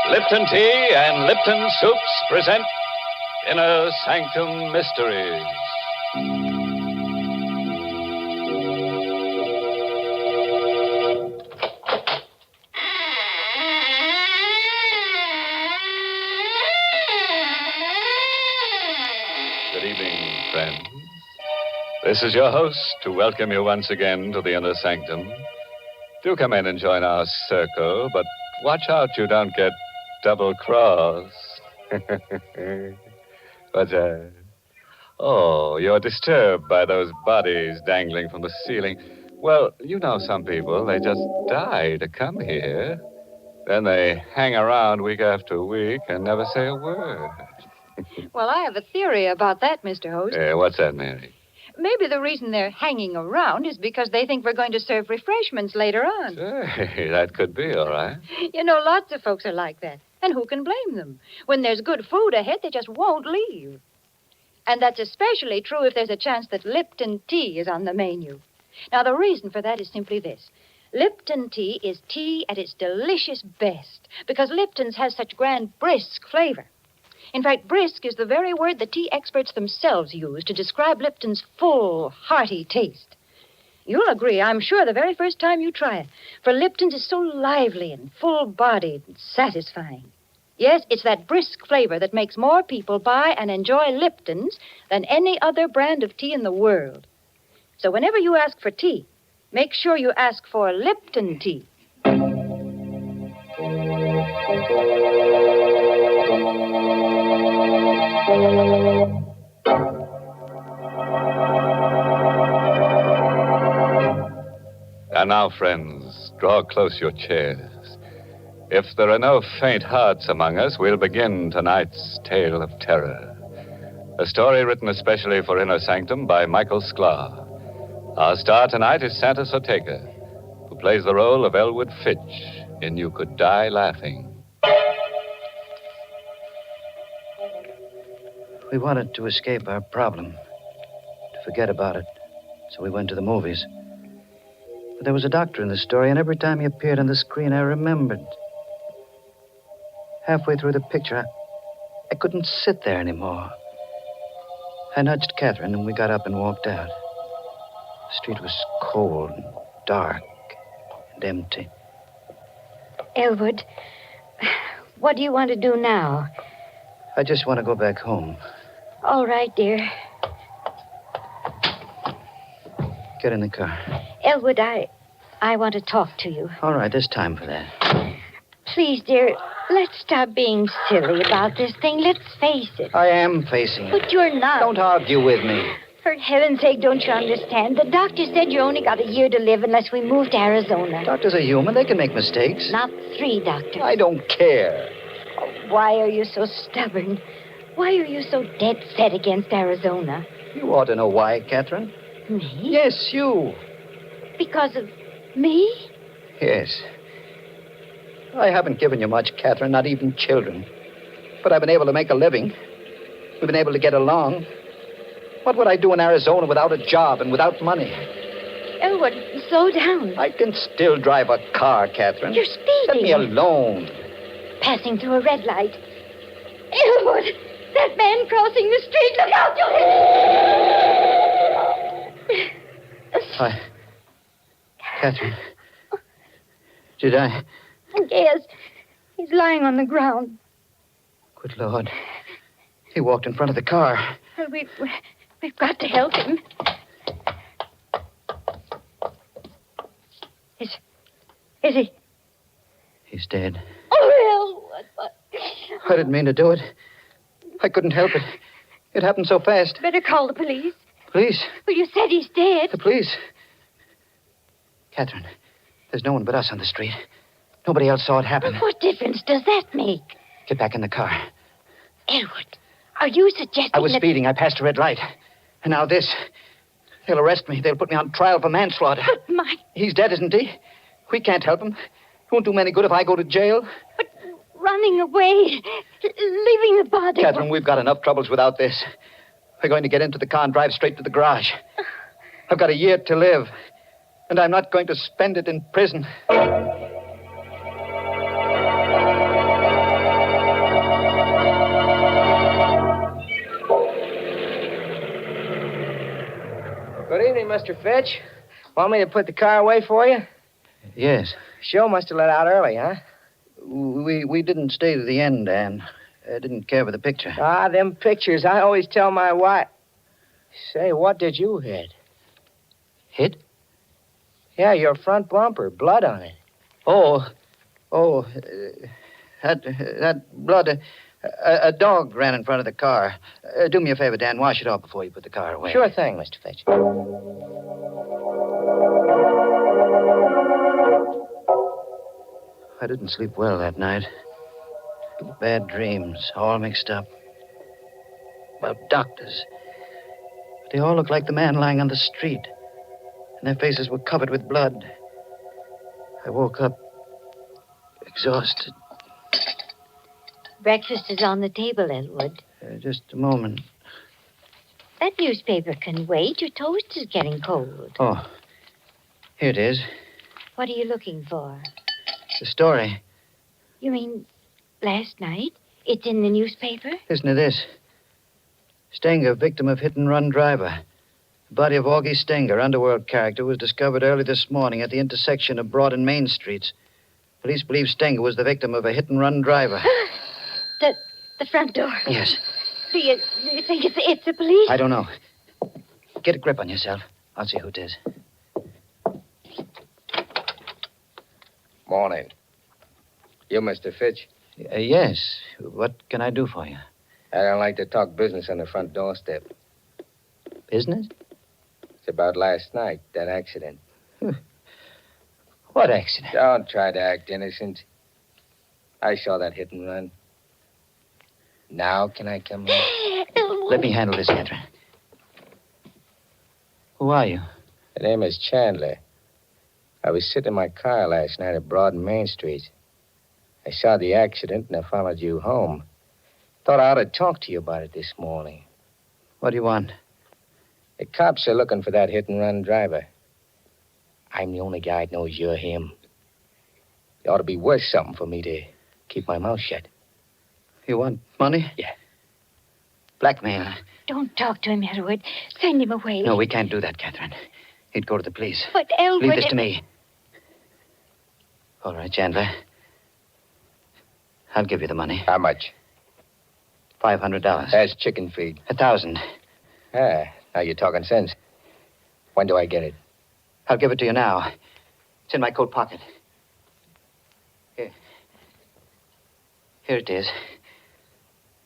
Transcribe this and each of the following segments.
Lipton Tea and Lipton Soups present Inner Sanctum Mysteries. Good evening, friends. This is your host to welcome you once again to the Inner Sanctum. Do come in and join our circle, but watch out you don't get double-crossed. What's that? Oh, you're disturbed by those bodies dangling from the ceiling. Well, you know some people, they just die to come here. Then they hang around week after week and never say a word. Well, I have a theory about that, Mr. Host. What's that, Mary? Maybe the reason they're hanging around is because they think we're going to serve refreshments later on. Hey, that could be, all right. You know, lots of folks are like that. And who can blame them? When there's good food ahead, they just won't leave. And that's especially true if there's a chance that Lipton tea is on the menu. Now, the reason for that is simply this. Lipton tea is tea at its delicious best because Lipton's has such grand brisk flavor. In fact, brisk is the very word the tea experts themselves use to describe Lipton's full, hearty taste. You'll agree, I'm sure, the very first time you try it, for Lipton's is so lively and full-bodied and satisfying. Yes, it's that brisk flavor that makes more people buy and enjoy Lipton's than any other brand of tea in the world. So whenever you ask for tea, make sure you ask for Lipton tea. And now, friends, draw close your chairs. If there are no faint hearts among us, we'll begin tonight's tale of terror. A story written especially for Inner Sanctum by Michael Sklar. Our star tonight is Santos Ortega, who plays the role of Elwood Fitch in You Could Die Laughing. We wanted to escape our problem, to forget about it, so we went to the movies. But there was a doctor in the story, and every time he appeared on the screen, I remembered. Halfway through the picture, I couldn't sit there anymore. I nudged Catherine, and we got up and walked out. The street was cold and dark and empty. Elwood, what do you want to do now? I just want to go back home. All right, dear. Get in the car. Elwood, I want to talk to you. All right, there's time for that. Please, dear, let's stop being silly about this thing. Let's face it. I am facing it. But you're not. Don't argue with me. For heaven's sake, don't you understand? The doctor said you only got a year to live unless we move to Arizona. Doctors are human. They can make mistakes. Not 3 doctors. I don't care. Oh, why are you so stubborn? Why are you so dead set against Arizona? You ought to know why, Catherine. Me? Yes, you. Because of me? Yes. I haven't given you much, Catherine, not even children. But I've been able to make a living. We've been able to get along. What would I do in Arizona without a job and without money? Elwood, slow down. I can still drive a car, Catherine. You're speeding. Let me alone. Passing through a red light. Elwood, that man crossing the street. Look out, you... Catherine. Did I? Yes. He's lying on the ground. Good Lord. He walked in front of the car. We've got to help him. Is he? He's dead. Oh, Elwood. I didn't mean to do it. I couldn't help it. It happened so fast. Better call the police. Police? Well, you said he's dead. The police? Catherine, there's no one but us on the street. Nobody else saw it happen. Well, what difference does that make? Get back in the car. Elwood, are you suggesting I was that... speeding. I passed a red light. And now this. They'll arrest me. They'll put me on trial for manslaughter. But my... He's dead, isn't he? We can't help him. It won't do me any good if I go to jail. But running away, leaving the body... Catherine, we've got enough troubles without this. We're going to get into the car and drive straight to the garage. I've got a year to live, and I'm not going to spend it in prison. Good evening, Mr. Fitch. Want me to put the car away for you? Yes. Show must have let out early, huh? We didn't stay to the end, Ann. I didn't care for the picture. Ah, them pictures. I always tell my wife. Say, what did you hit? Hit? Yeah, your front bumper. Blood on it. That blood. A dog ran in front of the car. Do me a favor, Dan. Wash it off before you put the car away. Sure thing, Mr. Fitch. I didn't sleep well that night. Bad dreams, all mixed up. About doctors. They all looked like the man lying on the street. And their faces were covered with blood. I woke up exhausted. Breakfast is on the table, Elwood. Just a moment. That newspaper can wait. Your toast is getting cold. Oh, here it is. What are you looking for? The story. You mean last night? It's in the newspaper? Listen to this. Stenger, victim of hit-and-run driver. The body of Augie Stenger, underworld character, was discovered early this morning at the intersection of Broad and Main Streets. Police believe Stenger was the victim of a hit-and-run driver. The front door. Yes. Do you think it's the police? I don't know. Get a grip on yourself. I'll see who it is. Morning. You, Mr. Fitch? Yes. What can I do for you? I don't like to talk business on the front doorstep. Business? It's about last night, that accident. What accident? Don't try to act innocent. I saw that hit and run. Now can I come in? Let me handle this, Catherine. Who are you? The name is Chandler. I was sitting in my car last night at Broad and Main Street. I saw the accident and I followed you home. Thought I ought to talk to you about it this morning. What do you want? The cops are looking for that hit-and-run driver. I'm the only guy that knows you're him. It ought to be worth something for me to keep my mouth shut. You want money? Yeah. Blackmail. Don't talk to him, Elwood. Send him away. No, we can't do that, Catherine. He'd go to the police. But Elwood... Leave this to me. All right, Chandler. I'll give you the money. How much? $500. That's chicken feed. 1,000. Ah, now you're talking sense. When do I get it? I'll give it to you now. It's in my coat pocket. Here. Here it is.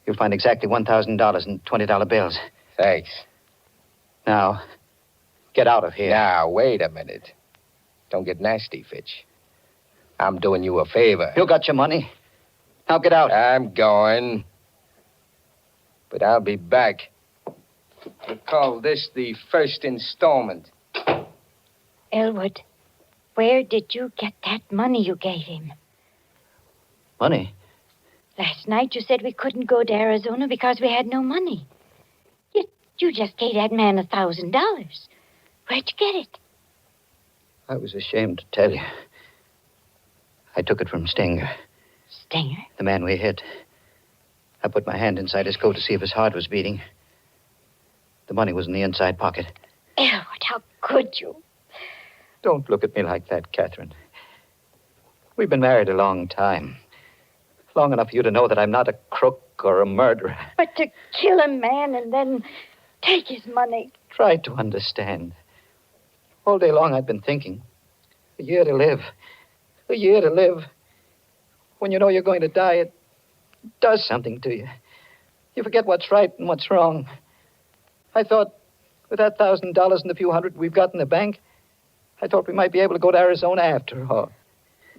You'll find exactly $1,000 in $20 bills. Thanks. Now, get out of here. Now, wait a minute. Don't get nasty, Fitch. I'm doing you a favor. You got your money. Now get out. I'm going. But I'll be back. We'll call this the first installment. Elwood, where did you get that money you gave him? Money? Last night you said we couldn't go to Arizona because we had no money. Yet you just gave that man $1,000. Where'd you get it? I was ashamed to tell you. I took it from Stenger, Stenger? the man we hit. I put my hand inside his coat to see if his heart was beating. The money was in the inside pocket. Elwood, how could you? Don't look at me like that, Catherine. We've been married a long time. Long enough for you to know that I'm not a crook or a murderer. But to kill a man and then take his money. Try to understand. All day long I've been thinking. A year to live. A year to live. When you know you're going to die, it does something to you. You forget what's right and what's wrong. I thought with that $1,000 and the few hundred we've got in the bank, I thought we might be able to go to Arizona after all.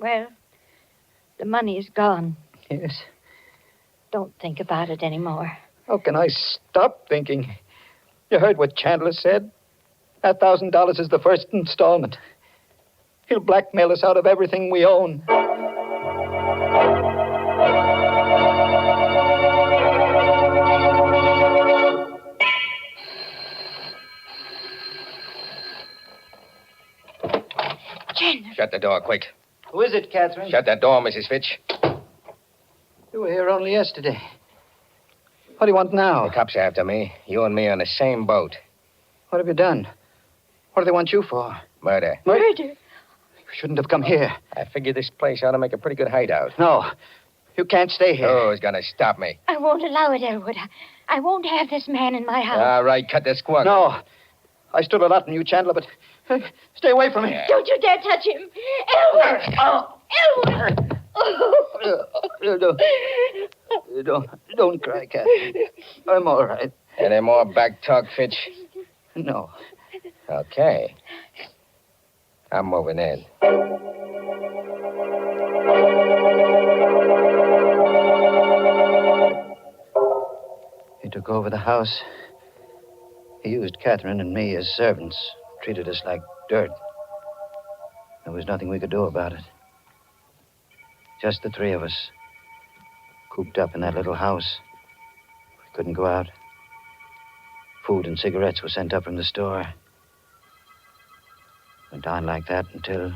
Well, the money is gone. Yes. Don't think about it anymore. How can I stop thinking? You heard what Chandler said? That $1,000 is the first installment. He'll blackmail us out of everything we own. Chandler. Shut the door, quick. Who is it, Catherine? Shut that door, Mrs. Fitch. You were here only yesterday. What do you want now? The cops are after me. You and me on the same boat. What have you done? What do they want you for? Murder. Murder. You shouldn't have come here. I figured this place ought to make a pretty good hideout. No. You can't stay here. Who's going to stop me? I won't allow it, Elwood. I won't have this man in my house. All right, cut the squawk. No. I stood a lot from you, Chandler, but stay away from me. Yeah. Don't you dare touch him. Elwood! Elwood! Don't cry, Catherine. I'm all right. Any more back talk, Fitch? No. Okay. I'm moving in. He took over the house. He used Catherine and me as servants, treated us like dirt. There was nothing we could do about it. Just the three of us, cooped up in that little house. We couldn't go out. Food and cigarettes were sent up from the store. Went on like that until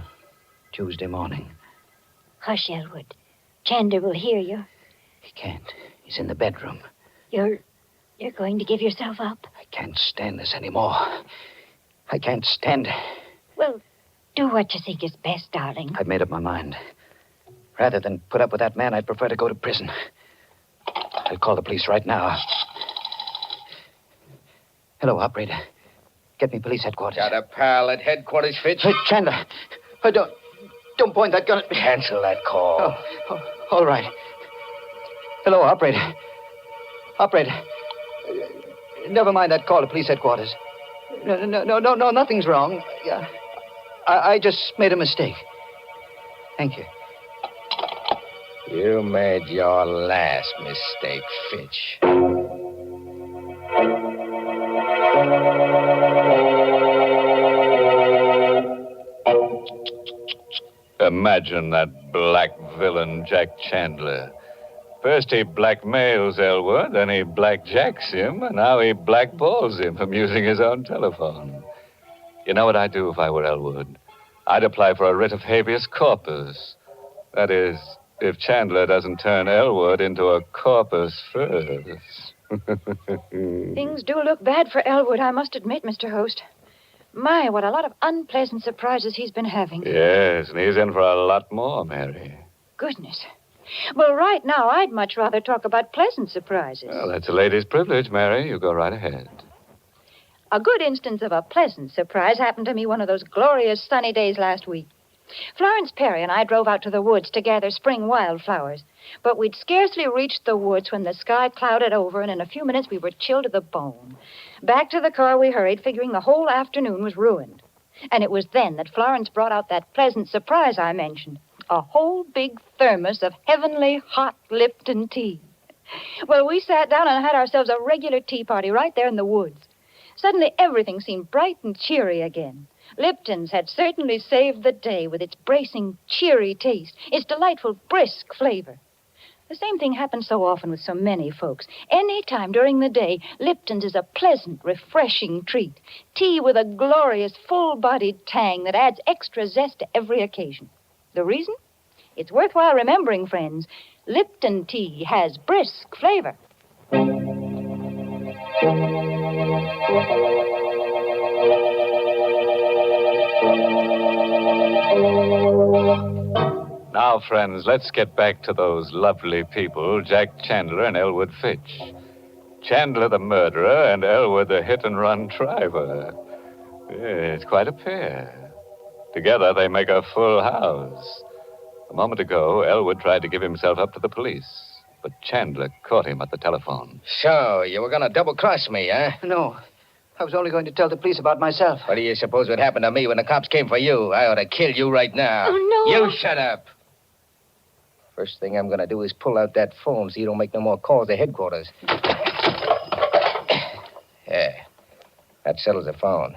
Tuesday morning. Hush, Elwood. Chandler will hear you. He can't. He's in the bedroom. You're going to give yourself up? I can't stand this anymore. I can't stand it. Well, do what you think is best, darling. I've made up my mind. Rather than put up with that man, I'd prefer to go to prison. I'll call the police right now. Hello, operator. Get me police headquarters. Got a pal at headquarters, Fitch? Hey, Chandler. Don't point that gun at me. Cancel that call. Oh, all right. Hello, operator. Operator. Never mind that call to police headquarters. No, nothing's wrong. I just made a mistake. Thank you. You made your last mistake, Fitch. Imagine that black villain, Jack Chandler. First he blackmails Elwood, then he blackjacks him, and now he blackballs him from using his own telephone. You know what I'd do if I were Elwood? I'd apply for a writ of habeas corpus. That is, if Chandler doesn't turn Elwood into a corpus first. Things do look bad for Elwood, I must admit, Mr. Host. My, what a lot of unpleasant surprises he's been having. Yes, and he's in for a lot more, Mary. Goodness. Well, right now, I'd much rather talk about pleasant surprises. Well, that's a lady's privilege, Mary. You go right ahead. A good instance of a pleasant surprise happened to me one of those glorious sunny days last week. Florence Perry and I drove out to the woods to gather spring wildflowers. But we'd scarcely reached the woods when the sky clouded over, and in a few minutes we were chilled to the bone. Back to the car we hurried, figuring the whole afternoon was ruined. And it was then that Florence brought out that pleasant surprise I mentioned. A whole big thermos of heavenly hot Lipton tea. Well, we sat down and had ourselves a regular tea party right there in the woods. Suddenly, everything seemed bright and cheery again. Lipton's had certainly saved the day with its bracing, cheery taste, its delightful, brisk flavor. The same thing happens so often with so many folks. Any time during the day, Lipton's is a pleasant, refreshing treat. Tea with a glorious, full-bodied tang that adds extra zest to every occasion. The reason? It's worthwhile remembering, friends. Lipton tea has brisk flavor. Now, friends, let's get back to those lovely people, Jack Chandler and Elwood Fitch. Chandler the murderer and Elwood the hit-and-run driver. It's quite a pair. Together they make a full house. A moment ago, Elwood tried to give himself up to the police, but Chandler caught him at the telephone. So, you were going to double-cross me, huh? No. I was only going to tell the police about myself. What do you suppose would happen to me when the cops came for you? I ought to kill you right now. Oh, no. You shut up. First thing I'm going to do is pull out that phone so you don't make no more calls to headquarters. Yeah. That settles the phone.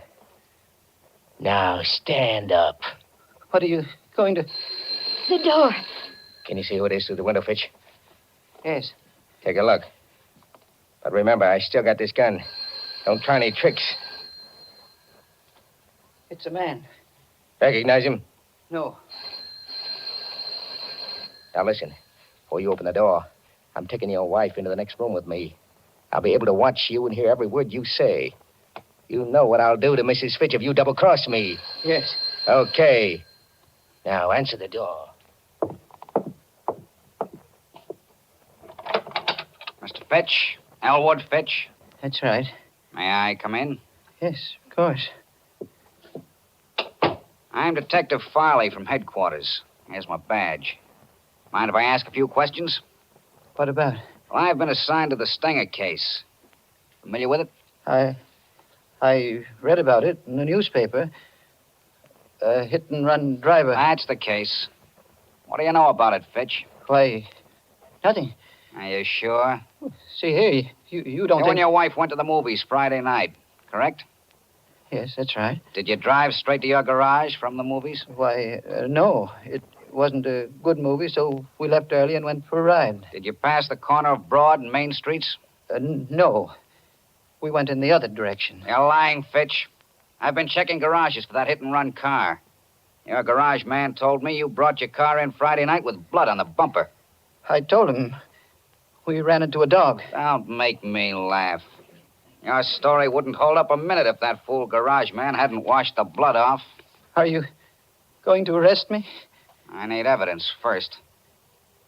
Now, stand up. What are you going to... The door. Can you see who it is through the window, Fitch? Yes. Take a look. But remember, I still got this gun. Don't try any tricks. It's a man. Recognize him? No. Now listen, before you open the door, I'm taking your wife into the next room with me. I'll be able to watch you and hear every word you say. You know what I'll do to Mrs. Fitch if you double-cross me. Yes. Okay. Now, answer the door. Mr. Fitch? Elwood Fitch? That's right. May I come in? Yes, of course. I'm Detective Farley from headquarters. Here's my badge. Mind if I ask a few questions? What about? Well, I've been assigned to the Stenger case. Familiar with it? I read about it in the newspaper. A hit-and-run driver. That's the case. What do you know about it, Fitch? Why, nothing. Are you sure? See here, you don't You think... and your wife went to the movies Friday night, correct? Yes, that's right. Did you drive straight to your garage from the movies? Why, no. It wasn't a good movie, so we left early and went for a ride. Did you pass the corner of Broad and Main Streets? No. We went in the other direction. You're lying, Fitch. I've been checking garages for that hit-and-run car. Your garage man told me you brought your car in Friday night with blood on the bumper. I told him we ran into a dog. Don't make me laugh. Your story wouldn't hold up a minute if that fool garage man hadn't washed the blood off. Are you going to arrest me? I need evidence first.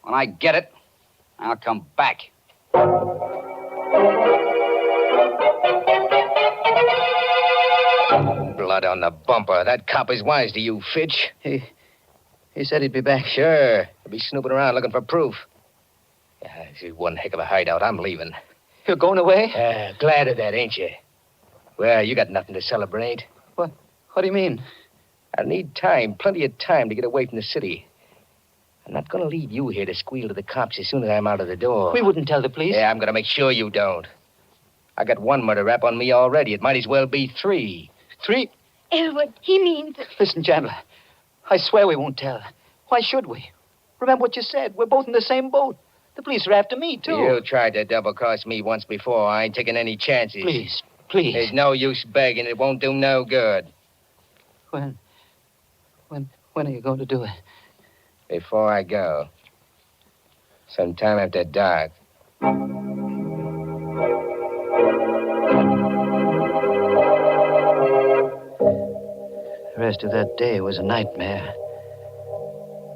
When I get it, I'll come back. Blood on the bumper. That cop is wise to you, Fitch. He said he'd be back. Sure. He'll be snooping around looking for proof. Yeah, this is one heck of a hideout. I'm leaving. You're going away? Glad of that, ain't you? Well, you got nothing to celebrate. What do you mean? I need time, plenty of time to get away from the city. I'm not going to leave you here to squeal to the cops as soon as I'm out of the door. We wouldn't tell the police. Yeah, I'm going to make sure you don't. I got one murder rap on me already. It might as well be 3. 3? Elwood, he means... Listen, Chandler. I swear we won't tell. Why should we? Remember what you said. We're both in the same boat. The police are after me, too. You tried to double-cross me once before. I ain't taking any chances. Please. There's no use begging. It won't do no good. When are you going to do it? Before I go. Sometime after dark. The rest of that day was a nightmare.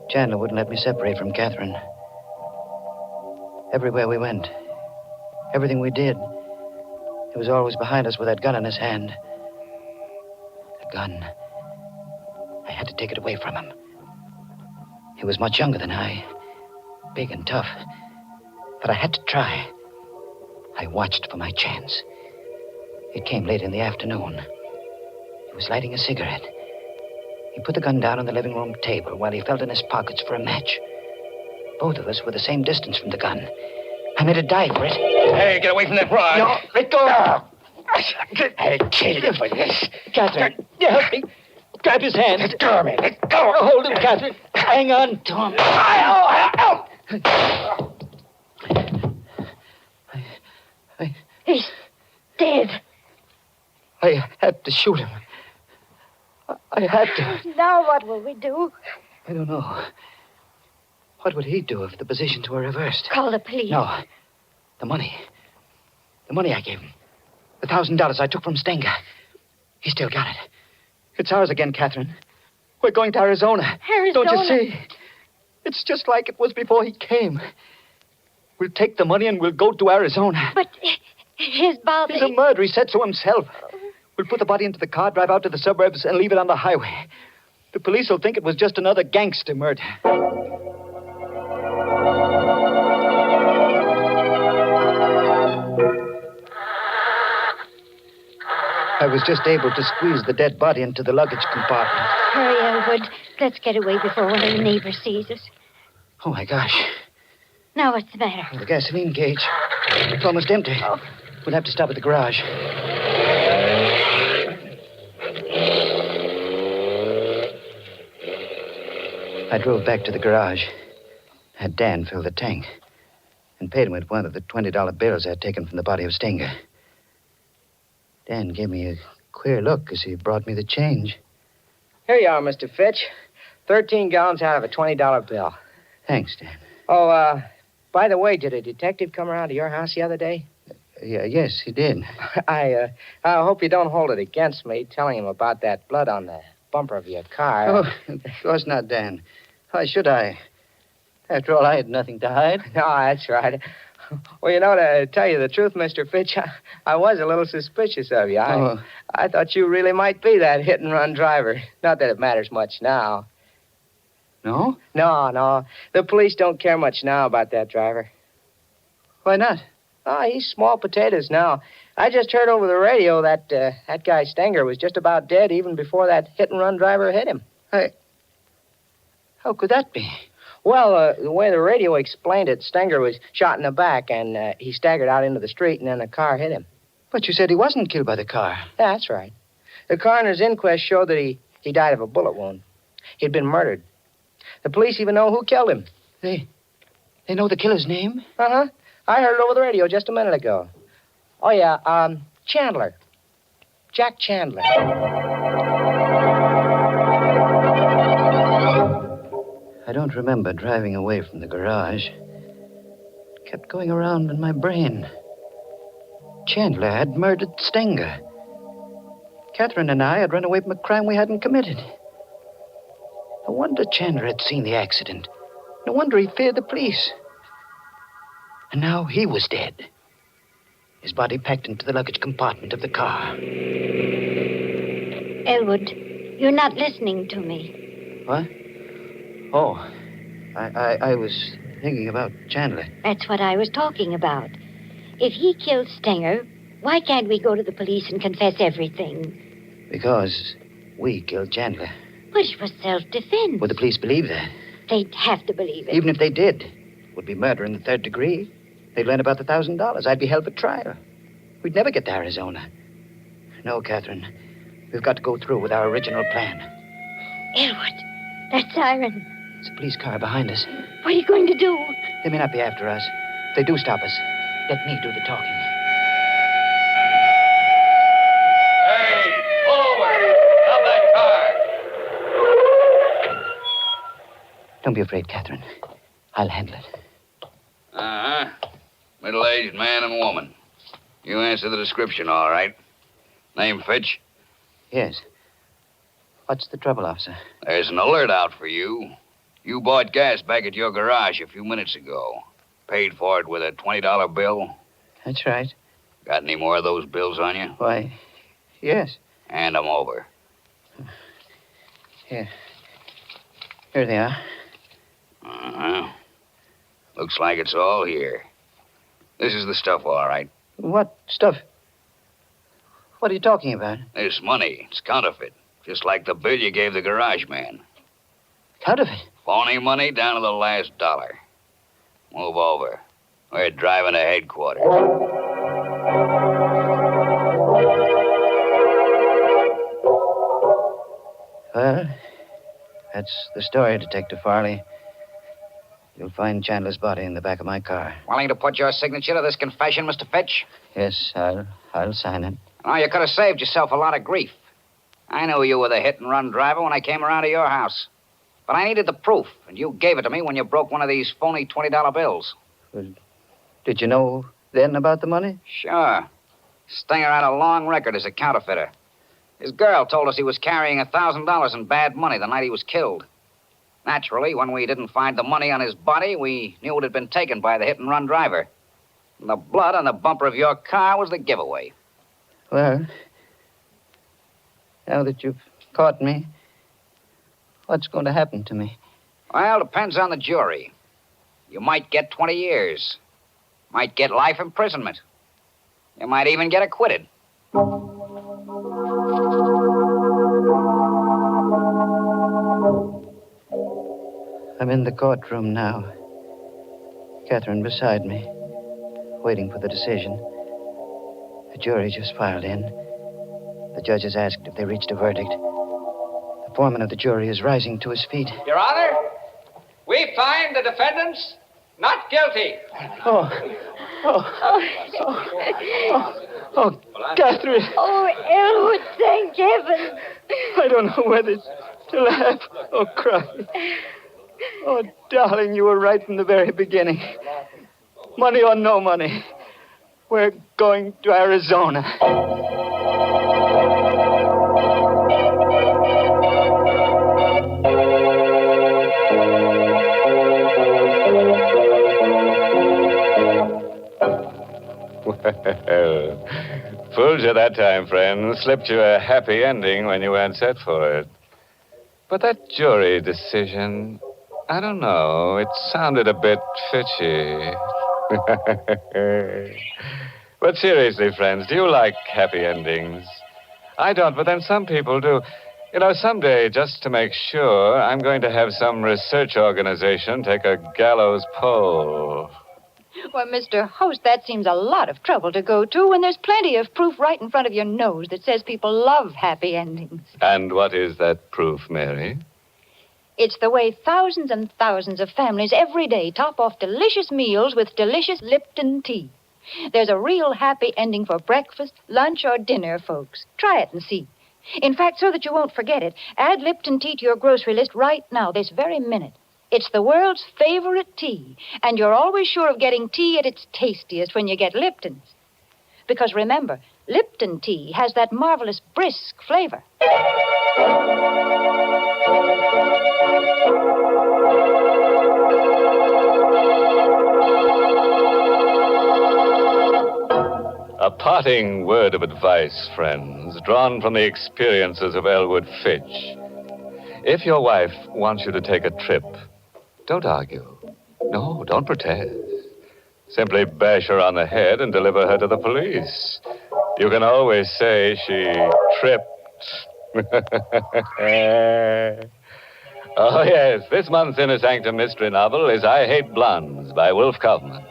Chandler wouldn't let me separate from Catherine. Everywhere we went, everything we did, he was always behind us with that gun in his hand. The gun. I had to take it away from him. He was much younger than I, big and tough. But I had to try. I watched for my chance. It came late in the afternoon. He was lighting a cigarette. He put the gun down on the living room table while he felt in his pockets for a match. Both of us were the same distance from the gun. I made a dive for it. Hey, get away from that rod. No, let go. I'll kill you for this. Catherine, you help me. Grab his hand. Let go of me. Let go. Hold him, Catherine. Hang on to him. He's dead. I had to shoot him. I had to. Now what will we do? I don't know. What would he do if the positions were reversed? Call the police. No. The money. The money I gave him. The $1,000 I took from Stenger. He still got it. It's ours again, Catherine. We're going to Arizona. Arizona? Don't you see? It's just like it was before he came. We'll take the money and we'll go to Arizona. But his body... He's a murderer, he said so himself. We'll put the body into the car, drive out to the suburbs, and leave it on the highway. The police will think it was just another gangster murder. I was just able to squeeze the dead body into the luggage compartment. Hurry, Elwood. Let's get away before one of the neighbors sees us. Oh, my gosh. Now, what's the matter? The gasoline gauge. It's almost empty. Oh. We'll have to stop at the garage. I drove back to the garage, had Dan fill the tank, and paid him with one of the $20 bills I'd taken from the body of Stenger. Dan gave me a queer look as he brought me the change. Here you are, Mr. Fitch. 13 gallons out of a $20 bill. Thanks, Dan. Oh, by the way, did a detective come around to your house the other day? Yes, he did. I hope you don't hold it against me telling him about that blood on the bumper of your car. Oh, of course not, Dan. Why should I? After all, I had nothing to hide. No, that's right. Well, to tell you the truth, Mr. Fitch, I was a little suspicious of you. I thought you really might be that hit-and-run driver. Not that it matters much now. No? No. The police don't care much now about that driver. Why not? Oh, he's small potatoes now. I just heard over the radio that that guy Stenger was just about dead even before that hit-and-run driver hit him. How could that be? Well, the way the radio explained it, Stenger was shot in the back, and he staggered out into the street, and then the car hit him. But you said he wasn't killed by the car. Yeah, that's right. The coroner's inquest showed that he died of a bullet wound. He'd been murdered. The police even know who killed him. They know the killer's name? Uh-huh. I heard it over the radio just a minute ago. Oh, yeah, Chandler. Jack Chandler. I don't remember driving away from the garage. It kept going around in my brain. Chandler had murdered Stenger. Catherine and I had run away from a crime we hadn't committed. No wonder Chandler had seen the accident. No wonder he feared the police. And now he was dead. His body packed into the luggage compartment of the car. Elwood, you're not listening to me. What? Oh, I was thinking about Chandler. That's what I was talking about. If he killed Stenger, why can't we go to the police and confess everything? Because we killed Chandler. But it was self-defense. Would the police believe that? They'd have to believe it. Even if they did, it would be murder in the third degree. They'd learn about the $1,000. I'd be held for trial. We'd never get to Arizona. No, Catherine. We've got to go through with our original plan. Elwood, that siren. It's a police car behind us. What are you going to do? They may not be after us. If they do stop us, let me do the talking. Hey, forward! Stop that car! Don't be afraid, Catherine. I'll handle it. Uh-huh. Middle-aged man and woman. You answer the description, all right. Name Fitch? Yes. What's the trouble, officer? There's an alert out for you. You bought gas back at your garage a few minutes ago. Paid for it with a $20 bill. That's right. Got any more of those bills on you? Why, yes. Hand them over. Here. Here they are. Uh-huh. Looks like it's all here. This is the stuff, all right. What stuff? What are you talking about? This money, it's counterfeit. Just like the bill you gave the garage man. Counterfeit? Phony money down to the last dollar. Move over. We're driving to headquarters. Well, that's the story, Detective Farley. You'll find Chandler's body in the back of my car. Willing to put your signature to this confession, Mr. Fitch? Yes, I'll sign it. Oh, you could have saved yourself a lot of grief. I knew you were the hit-and-run driver when I came around to your house. But I needed the proof, and you gave it to me when you broke one of these phony $20 bills. Did you know then about the money? Sure. Stenger had a long record as a counterfeiter. His girl told us he was carrying $1,000 in bad money the night he was killed. Naturally, when we didn't find the money on his body, we knew it had been taken by the hit-and-run driver. And the blood on the bumper of your car was the giveaway. Well, now that you've caught me, what's going to happen to me? Well, depends on the jury. You might get 20 years. Might get life imprisonment. You might even get acquitted. I'm in the courtroom now. Catherine beside me, waiting for the decision. The jury just filed in. The judge has asked if they reached a verdict. The foreman of the jury is rising to his feet. Your Honor, we find the defendants not guilty. Oh, Catherine. Oh, Elwood, thank heaven. I don't know where this to laugh or cry. Oh, darling, you were right from the very beginning. Money or no money, we're going to Arizona. Well, fooled you that time, friend. Slipped you a happy ending when you weren't set for it. But that jury decision, I don't know. It sounded a bit fishy. But seriously, friends, do you like happy endings? I don't, but then some people do. You know, someday, just to make sure, I'm going to have some research organization take a gallows poll. Well, Mr. Host, that seems a lot of trouble to go to when there's plenty of proof right in front of your nose that says people love happy endings. And what is that proof, Mary? It's the way thousands and thousands of families every day top off delicious meals with delicious Lipton tea. There's a real happy ending for breakfast, lunch, or dinner, folks. Try it and see. In fact, so that you won't forget it, add Lipton tea to your grocery list right now, this very minute. It's the world's favorite tea, and you're always sure of getting tea at its tastiest when you get Lipton's. Because remember, Lipton tea has that marvelous brisk flavor. A parting word of advice, friends, drawn from the experiences of Elwood Fitch. If your wife wants you to take a trip, don't argue. No, don't protest. Simply bash her on the head and deliver her to the police. You can always say she tripped. Oh, yes, this month's Inner Sanctum mystery novel is I Hate Blondes by Wolf Kaufman.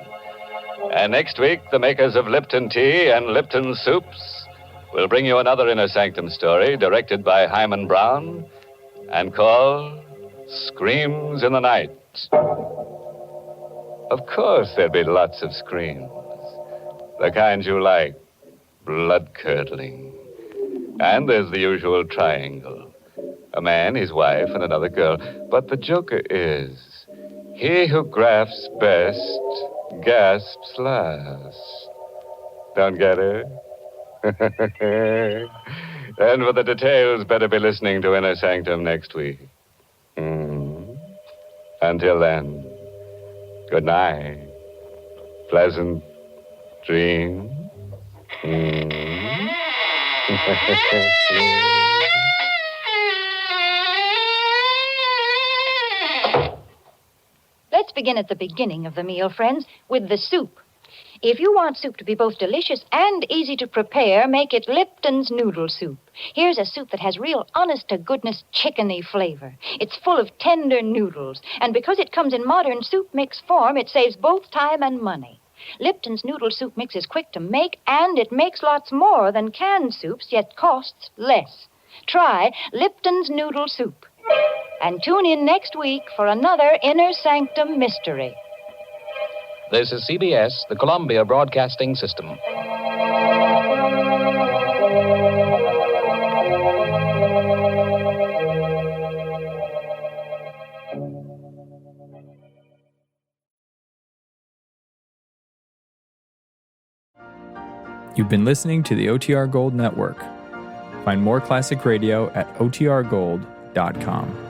And next week, the makers of Lipton Tea and Lipton Soups will bring you another Inner Sanctum story directed by Hyman Brown and called Screams in the Night. Of course, there'll be lots of screams. The kind you like, blood-curdling. And there's the usual triangle. A man, his wife, and another girl. But the joker is, he who grasps best gasps last. Don't get it? And for the details, better be listening to Inner Sanctum next week. Until then, good night. Pleasant dreams. Let's begin at the beginning of the meal, friends, with the soup. If you want soup to be both delicious and easy to prepare, make it Lipton's noodle soup. Here's a soup that has real honest-to-goodness chickeny flavor. It's full of tender noodles, and because it comes in modern soup mix form, it saves both time and money. Lipton's noodle soup mix is quick to make, and it makes lots more than canned soups, yet costs less. Try Lipton's noodle soup. And tune in next week for another Inner Sanctum mystery. This is CBS, the Columbia Broadcasting System. You've been listening to the OTR Gold Network. Find more classic radio at otrgold.com.